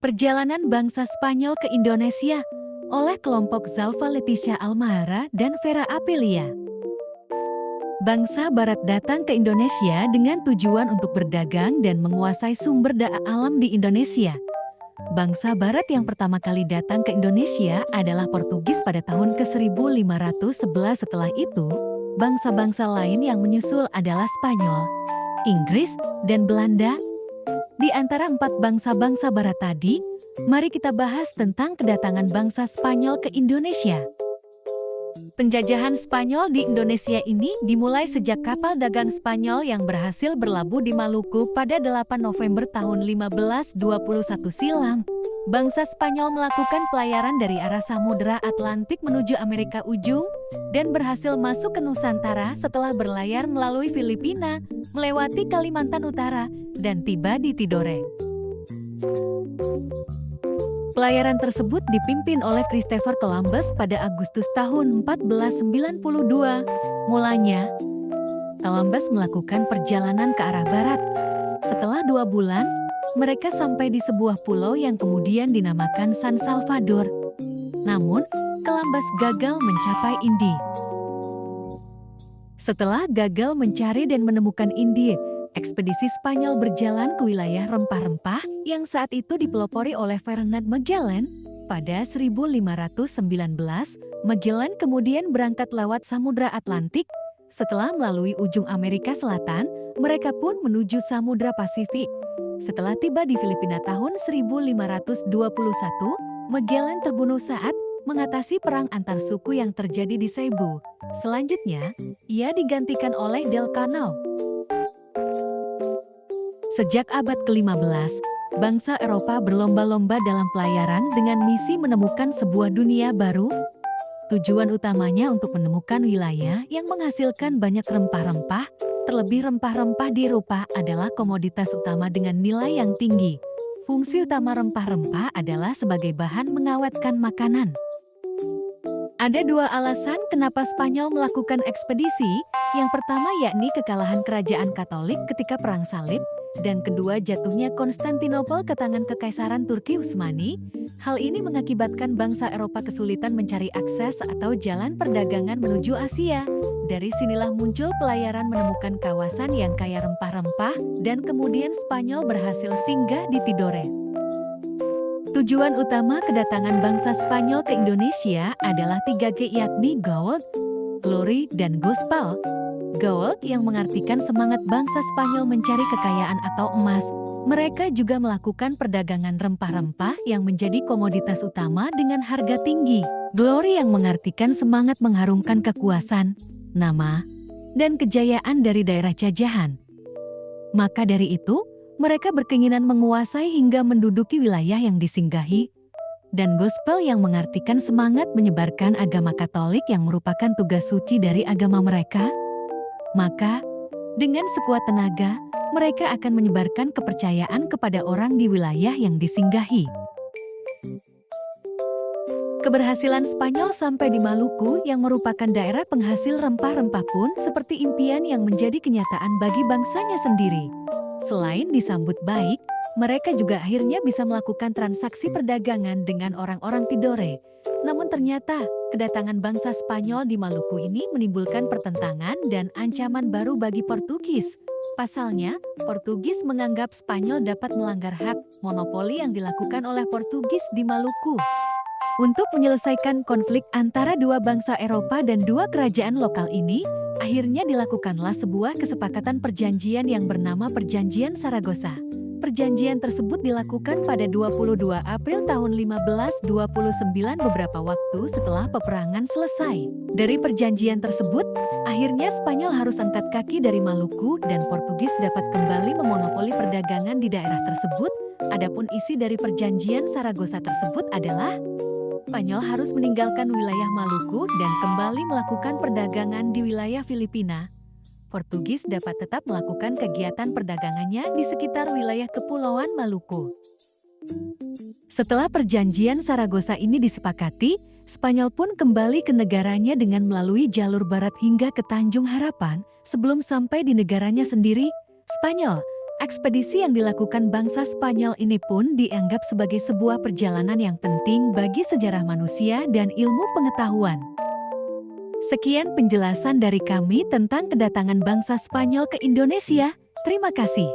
Perjalanan bangsa Spanyol ke Indonesia oleh kelompok Zalfa Leticia Almahara dan Vera Aprilia. Bangsa Barat datang ke Indonesia dengan tujuan untuk berdagang dan menguasai sumber daya alam di Indonesia. Bangsa Barat yang pertama kali datang ke Indonesia adalah Portugis pada tahun ke-1511. Setelah itu, bangsa-bangsa lain yang menyusul adalah Spanyol, Inggris, dan Belanda. Di antara empat bangsa-bangsa Barat tadi, mari kita bahas tentang kedatangan bangsa Spanyol ke Indonesia. Penjajahan Spanyol di Indonesia ini dimulai sejak kapal dagang Spanyol yang berhasil berlabuh di Maluku pada 8 November tahun 1521 silam. Bangsa Spanyol melakukan pelayaran dari arah Samudra Atlantik menuju Amerika Ujung dan berhasil masuk ke Nusantara setelah berlayar melalui Filipina, melewati Kalimantan Utara, dan tiba di Tidore. Pelayaran tersebut dipimpin oleh Christopher Columbus pada Agustus tahun 1492. Mulanya, Columbus melakukan perjalanan ke arah barat. Setelah 2 bulan, mereka sampai di sebuah pulau yang kemudian dinamakan San Salvador. Namun, Columbus gagal mencapai India. Setelah gagal mencari dan menemukan India, ekspedisi Spanyol berjalan ke wilayah rempah-rempah yang saat itu dipelopori oleh Ferdinand Magellan. Pada 1519, Magellan kemudian berangkat lewat Samudra Atlantik. Setelah melalui ujung Amerika Selatan, mereka pun menuju Samudra Pasifik. Setelah tiba di Filipina tahun 1521, Magellan terbunuh saat mengatasi perang antar suku yang terjadi di Cebu. Selanjutnya, ia digantikan oleh Del Cano. Sejak abad ke-15, bangsa Eropa berlomba-lomba dalam pelayaran dengan misi menemukan sebuah dunia baru. Tujuan utamanya untuk menemukan wilayah yang menghasilkan banyak rempah-rempah, terlebih rempah-rempah di Eropa adalah komoditas utama dengan nilai yang tinggi. Fungsi utama rempah-rempah adalah sebagai bahan mengawetkan makanan. Ada 2 alasan kenapa Spanyol melakukan ekspedisi. Yang pertama yakni kekalahan kerajaan Katolik ketika Perang Salib, dan kedua jatuhnya Konstantinopel ke tangan Kekaisaran Turki Utsmani. Hal ini mengakibatkan bangsa Eropa kesulitan mencari akses atau jalan perdagangan menuju Asia. Dari sinilah muncul pelayaran menemukan kawasan yang kaya rempah-rempah dan kemudian Spanyol berhasil singgah di Tidore. Tujuan utama kedatangan bangsa Spanyol ke Indonesia adalah 3G yakni gold, glory, dan gospel. Gold yang mengartikan semangat bangsa Spanyol mencari kekayaan atau emas. Mereka juga melakukan perdagangan rempah-rempah yang menjadi komoditas utama dengan harga tinggi. Glory yang mengartikan semangat mengharumkan kekuasaan, nama, dan kejayaan dari daerah jajahan. Maka dari itu, mereka berkeinginan menguasai hingga menduduki wilayah yang disinggahi. Dan gospel yang mengartikan semangat menyebarkan agama Katolik yang merupakan tugas suci dari agama mereka. Maka, dengan sekuat tenaga, mereka akan menyebarkan kepercayaan kepada orang di wilayah yang disinggahi. Keberhasilan Spanyol sampai di Maluku yang merupakan daerah penghasil rempah-rempah pun seperti impian yang menjadi kenyataan bagi bangsanya sendiri. Selain disambut baik, mereka juga akhirnya bisa melakukan transaksi perdagangan dengan orang-orang Tidore. Namun ternyata, kedatangan bangsa Spanyol di Maluku ini menimbulkan pertentangan dan ancaman baru bagi Portugis. Pasalnya, Portugis menganggap Spanyol dapat melanggar hak monopoli yang dilakukan oleh Portugis di Maluku. Untuk menyelesaikan konflik antara 2 bangsa Eropa dan 2 kerajaan lokal ini, akhirnya dilakukanlah sebuah kesepakatan perjanjian yang bernama Perjanjian Saragossa. Perjanjian tersebut dilakukan pada 22 April tahun 1529 beberapa waktu setelah peperangan selesai. Dari perjanjian tersebut, akhirnya Spanyol harus angkat kaki dari Maluku dan Portugis dapat kembali memonopoli perdagangan di daerah tersebut. Adapun isi dari perjanjian Saragossa tersebut adalah Spanyol harus meninggalkan wilayah Maluku dan kembali melakukan perdagangan di wilayah Filipina. Portugis dapat tetap melakukan kegiatan perdagangannya di sekitar wilayah Kepulauan Maluku. Setelah perjanjian Saragossa ini disepakati, Spanyol pun kembali ke negaranya dengan melalui jalur barat hingga ke Tanjung Harapan. Sebelum sampai di negaranya sendiri, Spanyol Ekspedisi yang dilakukan bangsa Spanyol ini pun dianggap sebagai sebuah perjalanan yang penting bagi sejarah manusia dan ilmu pengetahuan. Sekian penjelasan dari kami tentang kedatangan bangsa Spanyol ke Indonesia. Terima kasih.